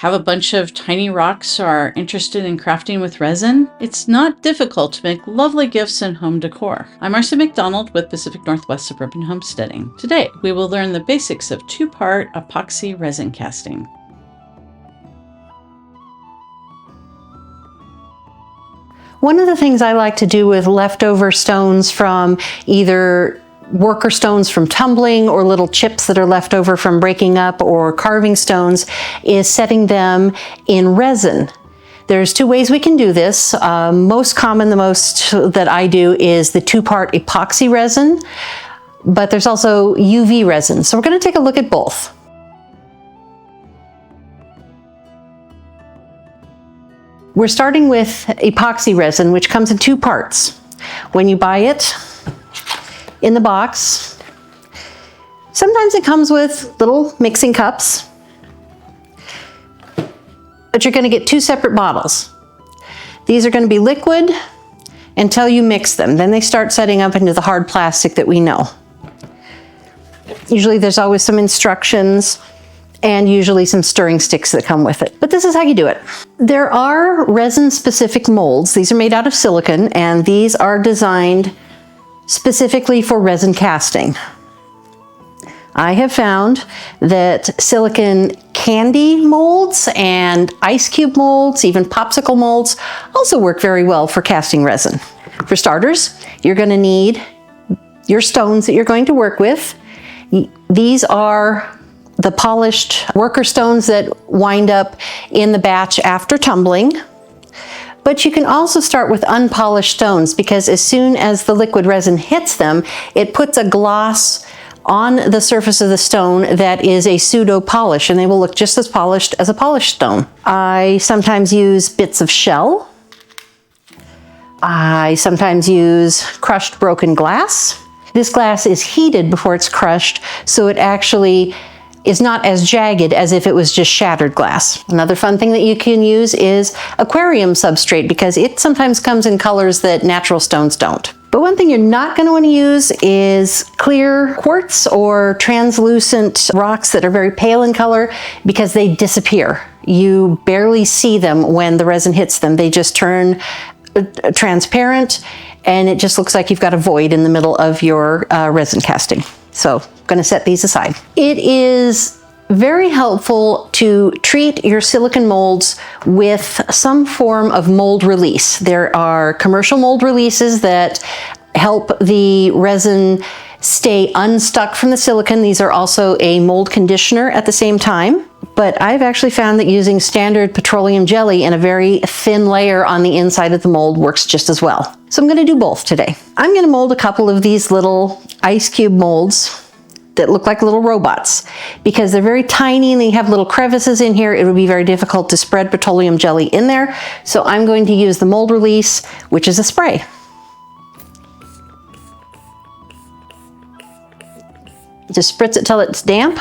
Have a bunch of tiny rocks or are interested in crafting with resin? It's not difficult to make lovely gifts and home decor. I'm Marcy McDonald with Pacific Northwest Suburban Homesteading. Today, we will learn the basics of two-part epoxy resin casting. One of the things I like to do with leftover stones from either worker stones from tumbling or little chips that are left over from breaking up or carving stones is setting them in resin. There's two ways we can do this. Most common, the most that I do is the two-part epoxy resin, but there's also UV resin. So we're going to take a look at both. We're starting with epoxy resin, which comes in two parts. When you buy it in the box, sometimes it comes with little mixing cups, but you're going to get two separate bottles. These are going to be liquid until you mix them. Then they start setting up into the hard plastic that we know. Usually there's always some instructions and usually some stirring sticks that come with it. But this is how you do it. There are resin-specific molds. These are made out of silicone, and these are designed specifically for resin casting. I have found that silicone candy molds and ice cube molds, even popsicle molds, also work very well for casting resin. For starters, you're going to need your stones that you're going to work with. These are the polished worker stones that wind up in the batch after tumbling. But you can also start with unpolished stones, because as soon as the liquid resin hits them, it puts a gloss on the surface of the stone that is a pseudo polish, and they will look just as polished as a polished stone. I sometimes use bits of shell. I sometimes use crushed broken glass. This glass is heated before it's crushed, so it actually is not as jagged as if it was just shattered glass. Another fun thing that you can use is aquarium substrate, because it sometimes comes in colors that natural stones don't. But one thing you're not going to want to use is clear quartz or translucent rocks that are very pale in color, because they disappear. You barely see them when the resin hits them. They just turn transparent, and it just looks like you've got a void in the middle of your resin casting. So I'm going to set these aside. It is very helpful to treat your silicone molds with some form of mold release. There are commercial mold releases that help the resin stay unstuck from the silicone. These are also a mold conditioner at the same time. But I've actually found that using standard petroleum jelly in a very thin layer on the inside of the mold works just as well. So I'm going to do both today. I'm going to mold a couple of these little ice cube molds that look like little robots. Because they're very tiny and they have little crevices in here, it would be very difficult to spread petroleum jelly in there. So I'm going to use the mold release, which is a spray. Just spritz it till it's damp,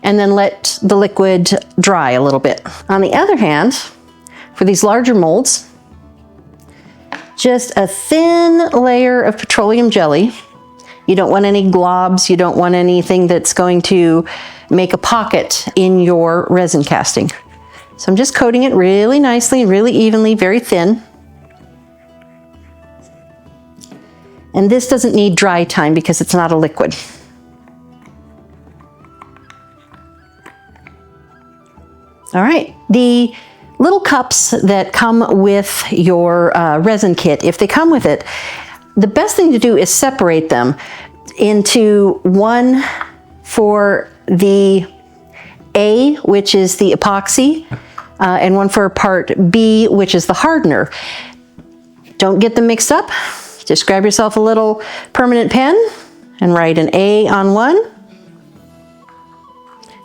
and then let the liquid dry a little bit. On the other hand, for these larger molds, just a thin layer of petroleum jelly. You don't want any globs, you don't want anything that's going to make a pocket in your resin casting. So I'm just coating it really nicely, really evenly, very thin. And this doesn't need dry time because it's not a liquid. All right, the little cups that come with your resin kit, if they come with it, the best thing to do is separate them into one for the A, which is the epoxy, and one for part B, which is the hardener. Don't get them mixed up. Just grab yourself a little permanent pen and write an A on one,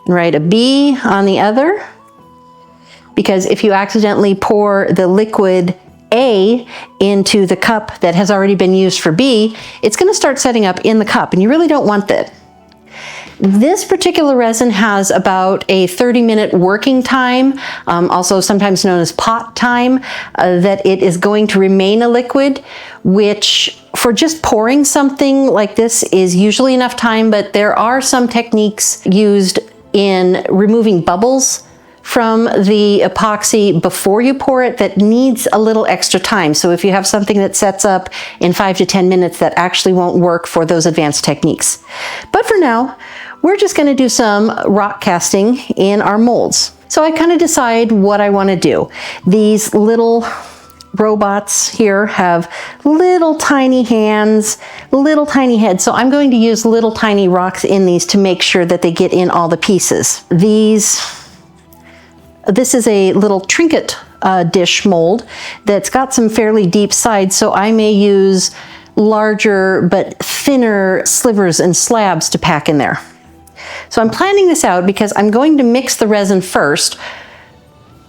and write a B on the other. Because if you accidentally pour the liquid A into the cup that has already been used for B, it's going to start setting up in the cup, and you really don't want that. This particular resin has about a 30-minute working time, also sometimes known as pot time, that it is going to remain a liquid, which for just pouring something like this is usually enough time, but there are some techniques used in removing bubbles from the epoxy before you pour it that needs a little extra time. So if you have something that sets up in 5 to 10 minutes, that actually won't work for those advanced techniques. But for now, we're just going to do some rock casting in our molds. So I kind of decide what I want to do. These little robots here have little tiny hands, little tiny heads. So I'm going to use little tiny rocks in these to make sure that they get in all the pieces. This is a little trinket dish mold that's got some fairly deep sides, so I may use larger but thinner slivers and slabs to pack in there. So I'm planning this out because I'm going to mix the resin first,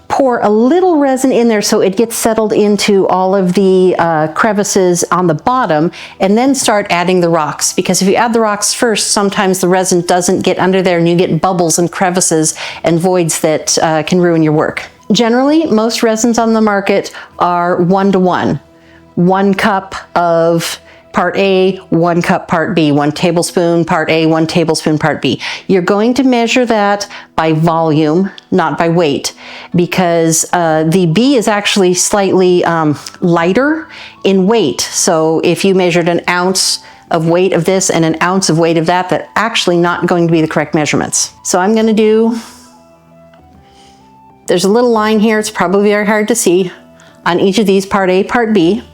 pour a little resin in there so it gets settled into all of the crevices on the bottom, and then start adding the rocks. Because if you add the rocks first, sometimes the resin doesn't get under there and you get bubbles and crevices and voids that can ruin your work. Generally, most resins on the market are 1-to-1. 1 cup of part A, 1 cup part B, 1 tablespoon part A, 1 tablespoon part B. You're going to measure that by volume, not by weight, because the B is actually slightly lighter in weight. So if you measured an ounce of weight of this and an ounce of weight of that, that's actually not going to be the correct measurements. So I'm going to do, there's a little line here, it's probably very hard to see, on each of these, part A, part B.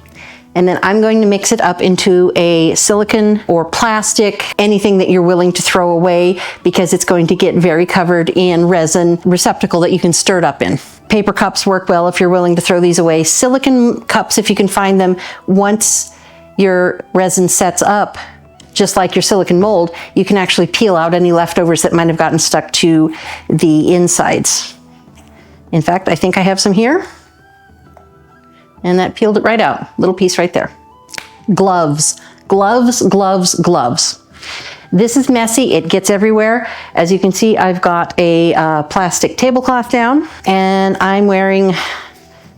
And then I'm going to mix it up into a silicone or plastic, anything that you're willing to throw away, because it's going to get very covered in resin receptacle that you can stir it up in. Paper cups work well if you're willing to throw these away. Silicone cups, if you can find them, once your resin sets up, just like your silicone mold, you can actually peel out any leftovers that might have gotten stuck to the insides. In fact, I think I have some here. And that peeled it right out. Little piece right there. Gloves, gloves, gloves, gloves. This is messy, it gets everywhere. As you can see, I've got a plastic tablecloth down, and I'm wearing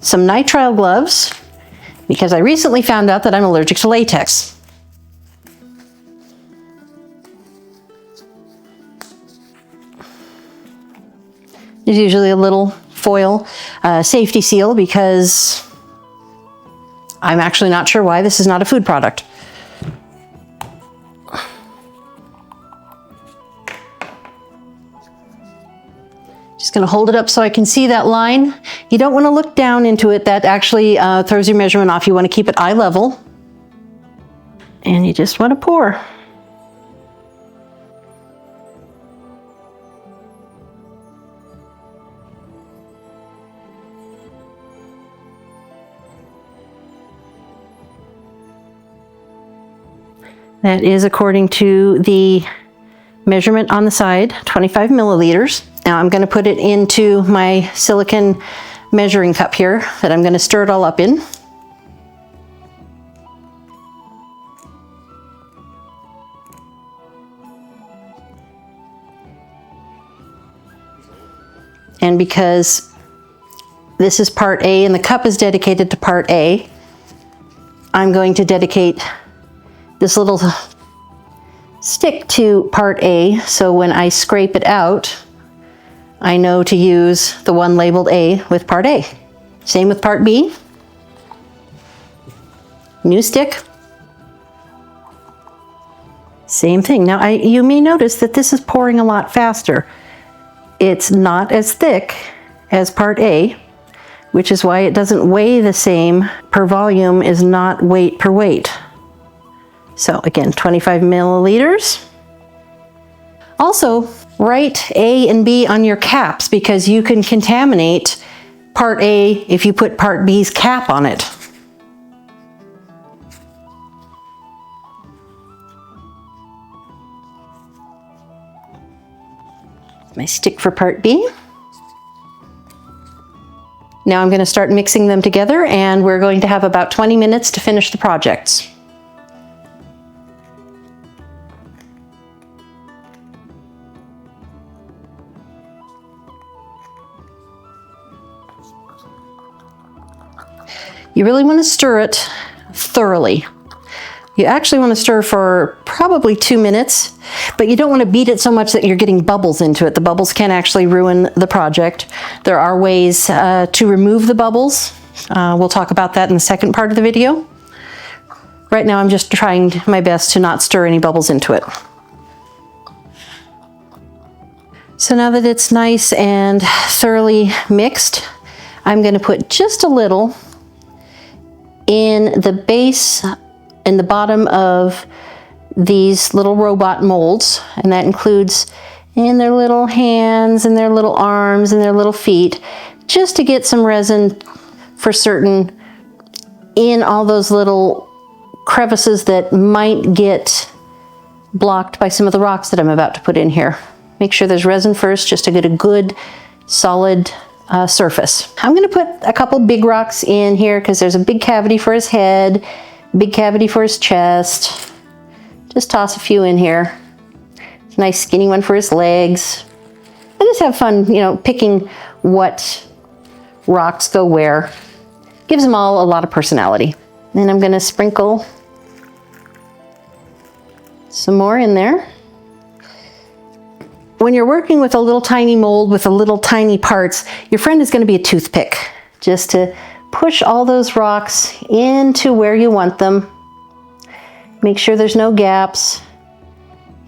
some nitrile gloves because I recently found out that I'm allergic to latex. There's usually a little foil safety seal because I'm actually not sure why this is not a food product. Just gonna hold it up so I can see that line. You don't wanna look down into it. That actually throws your measurement off. You wanna keep it eye level. And you just wanna pour. That is according to the measurement on the side, 25 milliliters. Now I'm going to put it into my silicone measuring cup here that I'm going to stir it all up in. And because this is part A and the cup is dedicated to part A, I'm going to dedicate this little stick to part A, so when I scrape it out, I know to use the one labeled A with part A. Same with part B. New stick. Same thing. Now you may notice that this is pouring a lot faster. It's not as thick as part A, which is why it doesn't weigh the same. Per volume is not weight per weight. So again, 25 milliliters. Also, write A and B on your caps because you can contaminate part A if you put part B's cap on it. My stick for part B. Now I'm going to start mixing them together, and we're going to have about 20 minutes to finish the projects. You really want to stir it thoroughly. You actually want to stir for probably 2 minutes but you don't want to beat it so much that you're getting bubbles into it. The bubbles can actually ruin the project. There are ways to remove the bubbles. We'll talk about that in the second part of the video. Right now I'm just trying my best to not stir any bubbles into it. So now that it's nice and thoroughly mixed, I'm going to put just a little in the base and the bottom of these little robot molds, and that includes in their little hands and their little arms and their little feet, just to get some resin for certain in all those little crevices that might get blocked by some of the rocks that I'm about to put in here. Make sure there's resin first, just to get a good solid surface. I'm going to put a couple big rocks in here because there's a big cavity for his head, big cavity for his chest. Just toss a few in here. A nice skinny one for his legs. I just have fun, you know, picking what rocks go where. Gives them all a lot of personality. Then I'm going to sprinkle some more in there. When you're working with a little tiny mold with a little tiny parts, your friend is going to be a toothpick, just to push all those rocks into where you want them. Make sure there's no gaps.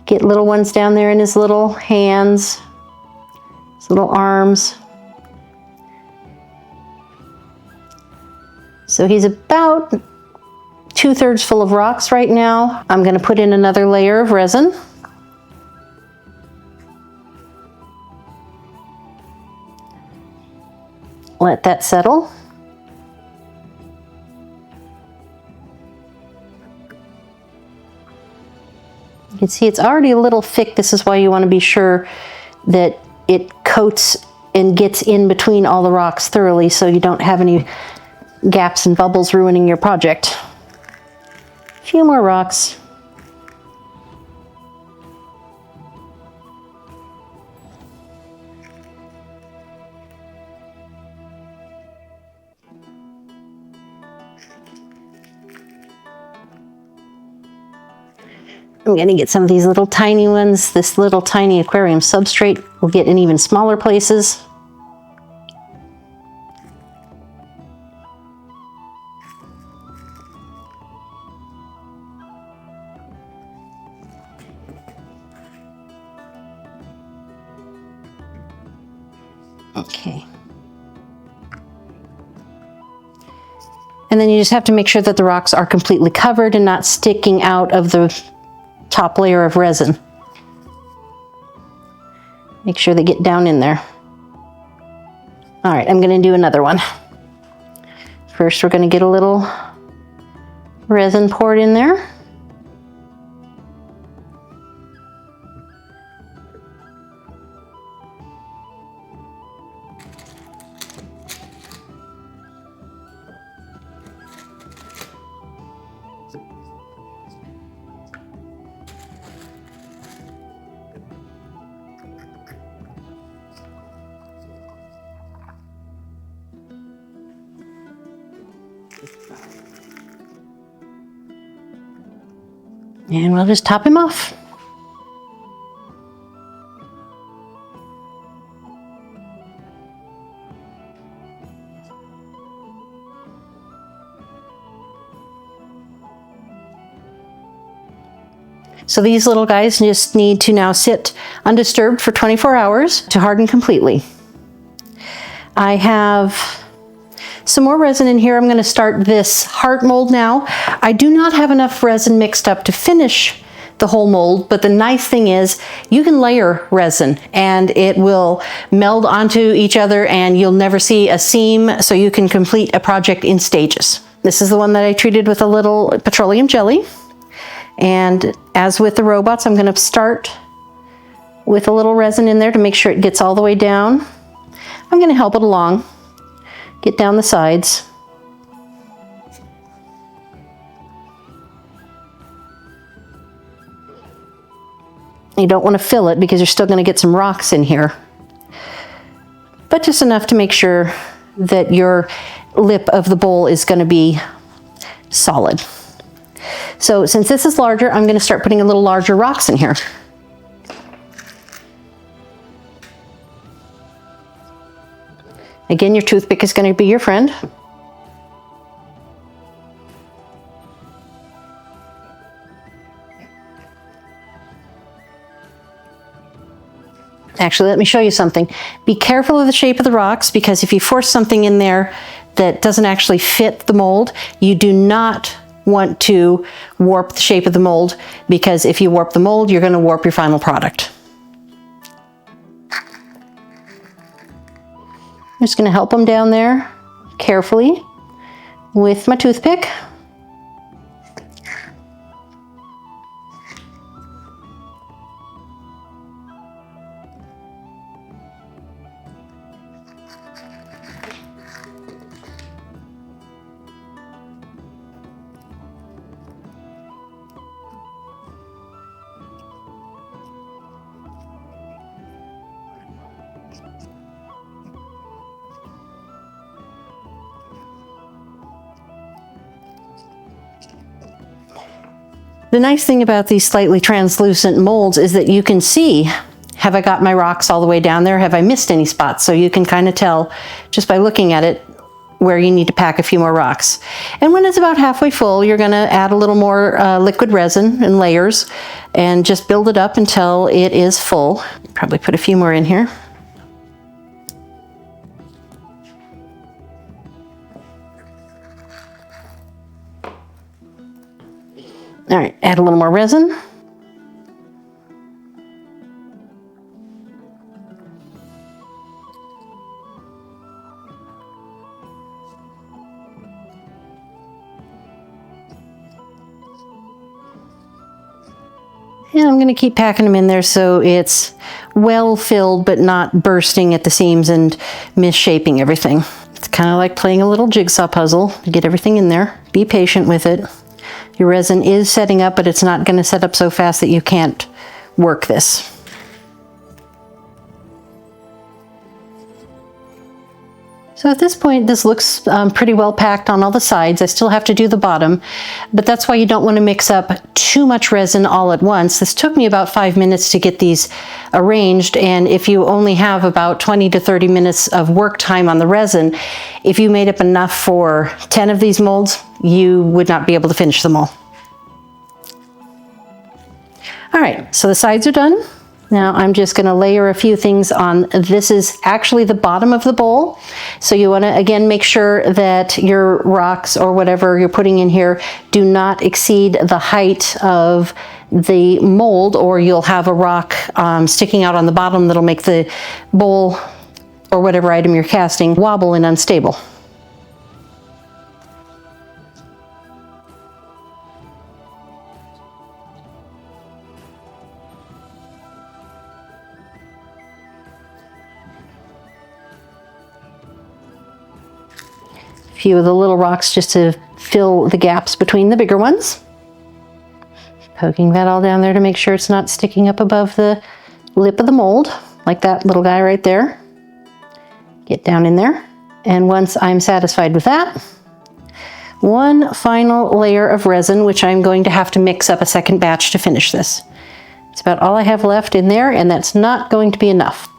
Get little ones down there in his little hands, his little arms. So he's about 2/3 full of rocks right now. I'm going to put in another layer of resin. Let that settle. You can see it's already a little thick. This is why you want to be sure that it coats and gets in between all the rocks thoroughly, so you don't have any gaps and bubbles ruining your project. A few more rocks. I'm going to get some of these little tiny ones. This little tiny aquarium substrate will get in even smaller places. Okay. And then you just have to make sure that the rocks are completely covered and not sticking out of the top layer of resin. Make sure they get down in there. All right, I'm going to do another one. First, we're going to get a little resin poured in there. And we'll just top him off. So these little guys just need to now sit undisturbed for 24 hours to harden completely. I have some more resin in here. I'm going to start this heart mold now. I do not have enough resin mixed up to finish the whole mold, but the nice thing is you can layer resin and it will meld onto each other and you'll never see a seam, so you can complete a project in stages. This is the one that I treated with a little petroleum jelly. And as with the robots, I'm going to start with a little resin in there to make sure it gets all the way down. I'm going to help it along. Get down the sides. You don't want to fill it because you're still going to get some rocks in here. But just enough to make sure that your lip of the bowl is going to be solid. So since this is larger, I'm going to start putting a little larger rocks in here. Again, your toothpick is going to be your friend. Actually, let me show you something. Be careful of the shape of the rocks, because if you force something in there that doesn't actually fit the mold, you do not want to warp the shape of the mold, because if you warp the mold, you're going to warp your final product. I'm just going to help them down there carefully with my toothpick. The nice thing about these slightly translucent molds is that you can see, have I got my rocks all the way down there? Have I missed any spots? So you can kind of tell just by looking at it where you need to pack a few more rocks. And when it's about halfway full, you're going to add a little more liquid resin in layers and just build it up until it is full. Probably put a few more in here. All right, add a little more resin. And I'm going to keep packing them in there so it's well filled but not bursting at the seams and misshaping everything. It's kind of like playing a little jigsaw puzzle to get everything in there. Be patient with it. Your resin is setting up, but it's not going to set up so fast that you can't work this. So at this point, this looks pretty well packed on all the sides. I still have to do the bottom, but that's why you don't want to mix up too much resin all at once. This took me about 5 minutes to get these arranged, and if you only have about 20 to 30 minutes of work time on the resin, if you made up enough for 10 of these molds, you would not be able to finish them all. All right, so the sides are done. Now I'm just going to layer a few things on. This is actually the bottom of the bowl. So you want to, again, make sure that your rocks or whatever you're putting in here do not exceed the height of the mold, or you'll have a rock sticking out on the bottom that'll make the bowl or whatever item you're casting wobble and unstable. Few of the little rocks just to fill the gaps between the bigger ones. Poking that all down there to make sure it's not sticking up above the lip of the mold, like that little guy right there. Get down in there. And once I'm satisfied with that, one final layer of resin, which I'm going to have to mix up a second batch to finish this. It's about all I have left in there, and that's not going to be enough.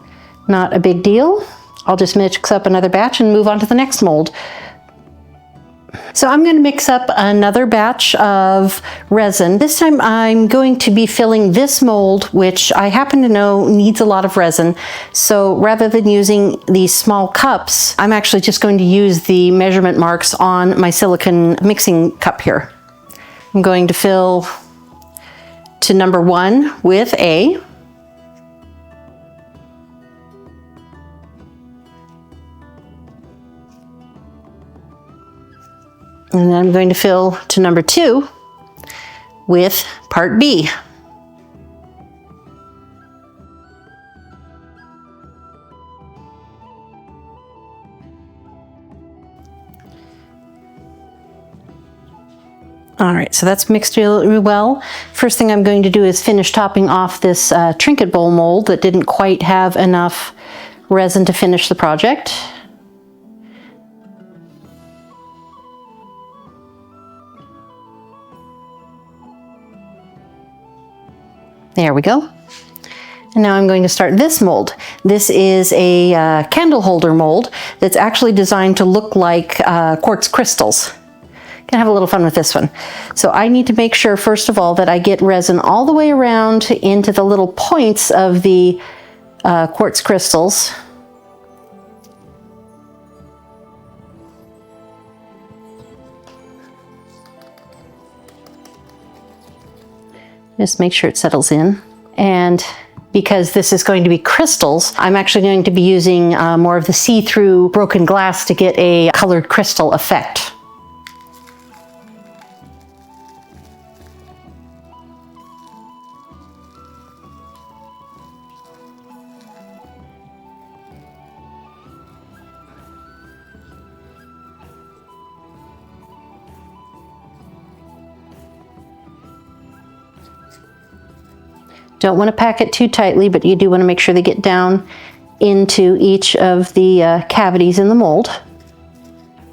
Not a big deal. I'll just mix up another batch and move on to the next mold. So I'm going to mix up another batch of resin. This time I'm going to be filling this mold, which I happen to know needs a lot of resin. So rather than using these small cups, I'm actually just going to use the measurement marks on my silicone mixing cup here. I'm going to fill to number 1 with A. And then I'm going to fill to number 2 with part B. All right, so that's mixed really well. First thing I'm going to do is finish topping off this trinket bowl mold that didn't quite have enough resin to finish the project. There we go. And now I'm going to start this mold. This is a candle holder mold that's actually designed to look like quartz crystals. Gonna have a little fun with this one. So I need to make sure, first of all, that I get resin all the way around into the little points of the quartz crystals. Just make sure it settles in. And because this is going to be crystals, I'm actually going to be using more of the see-through broken glass to get a colored crystal effect. Don't want to pack it too tightly, but you do want to make sure they get down into each of the cavities in the mold.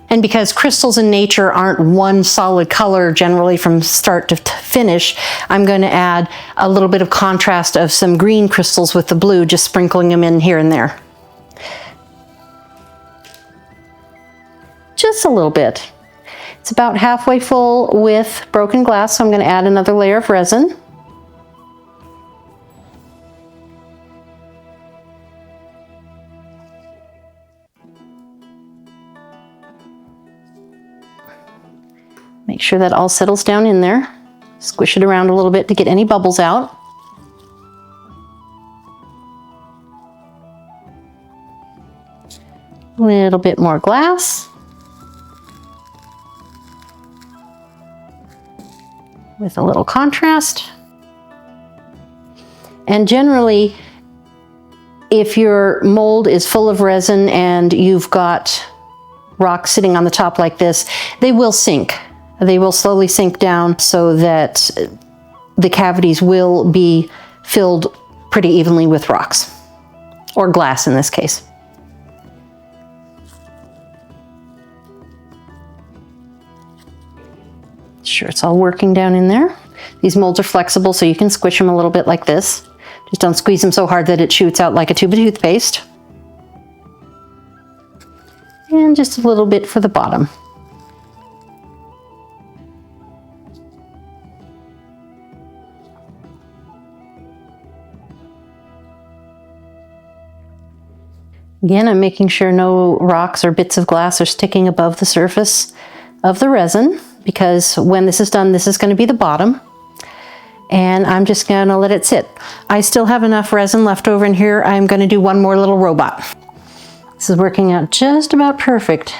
And because crystals in nature aren't one solid color generally from start to finish, I'm going to add a little bit of contrast of some green crystals with the blue, just sprinkling them in here and there. Just a little bit. It's about halfway full with broken glass, so I'm going to add another layer of resin. Make sure that all settles down in there. Squish it around a little bit to get any bubbles out. A little bit more glass. With a little contrast. And generally, if your mold is full of resin and you've got rocks sitting on the top like this, they will sink. They will slowly sink down so that the cavities will be filled pretty evenly with rocks, or glass in this case. Sure, it's all working down in there. These molds are flexible, so you can squish them a little bit like this. Just don't squeeze them so hard that it shoots out like a tube of toothpaste. And just a little bit for the bottom. Again, I'm making sure no rocks or bits of glass are sticking above the surface of the resin, because when this is done, this is going to be the bottom. And I'm just going to let it sit. I still have enough resin left over in here. I'm going to do one more little robot. This is working out just about perfect.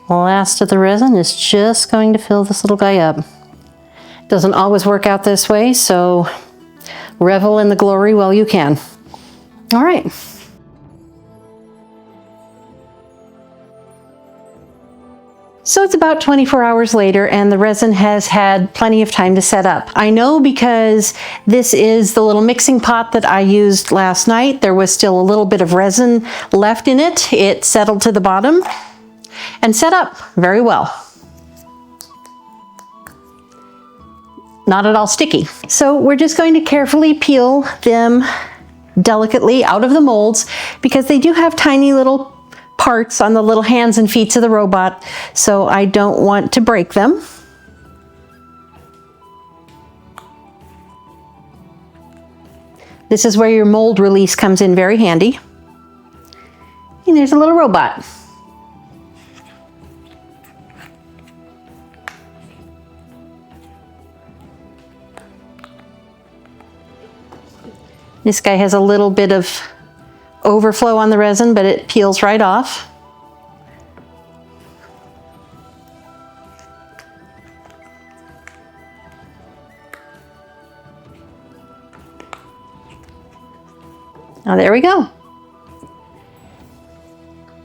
The last of the resin is just going to fill this little guy up. Doesn't always work out this way, so revel in the glory while you can. All right. So it's about 24 hours later and the resin has had plenty of time to set up. I know because this is the little mixing pot that I used last night. There was still a little bit of resin left in it. It settled to the bottom and set up very well. Not at all sticky. So we're just going to carefully peel them delicately out of the molds because they do have tiny little parts on the little hands and feet of the robot, so I don't want to break them. This is where your mold release comes in very handy. And there's a little robot. This guy has a little bit of overflow on the resin, but it peels right off. Now there we go.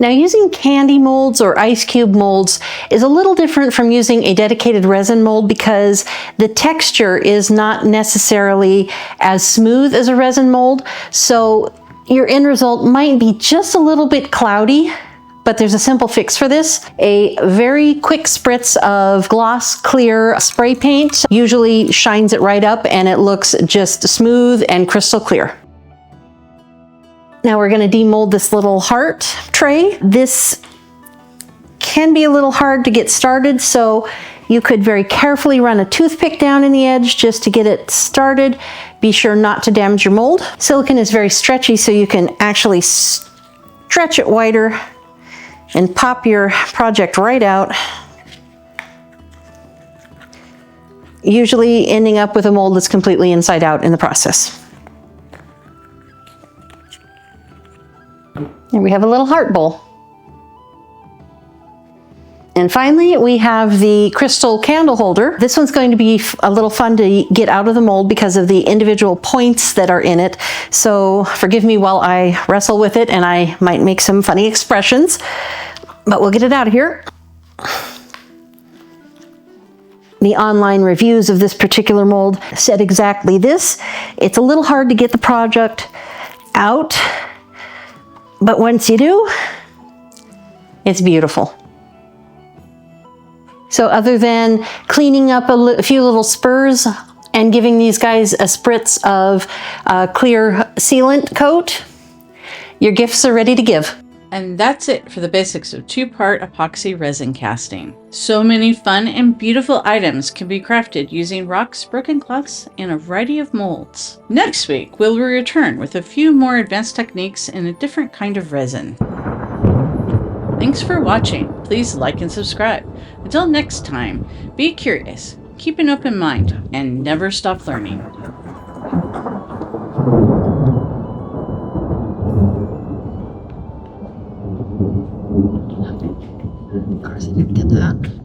Now using candy molds or ice cube molds is a little different from using a dedicated resin mold because the texture is not necessarily as smooth as a resin mold. So your end result might be just a little bit cloudy, but there's a simple fix for this. A very quick spritz of gloss clear spray paint usually shines it right up and it looks just smooth and crystal clear. Now we're going to demold this little heart tray. This can be a little hard to get started, so you could very carefully run a toothpick down in the edge just to get it started. Be sure not to damage your mold. Silicone is very stretchy, so you can actually stretch it wider and pop your project right out, usually ending up with a mold that's completely inside out in the process. And we have a little heart bowl. And finally, we have the crystal candle holder. This one's going to be a little fun to get out of the mold because of the individual points that are in it. So forgive me while I wrestle with it, and I might make some funny expressions, but we'll get it out of here. The online reviews of this particular mold said exactly this. It's a little hard to get the project out, but once you do, it's beautiful. So other than cleaning up a few little spurs and giving these guys a spritz of clear sealant coat, your gifts are ready to give. And that's it for the basics of 2-part epoxy resin casting. So many fun and beautiful items can be crafted using rocks, broken glass, and a variety of molds. Next week, we'll return with a few more advanced techniques in a different kind of resin. Thanks for watching. Please like and subscribe. Until next time, be curious, keep an open mind, and never stop learning. Of course, I didn't get that.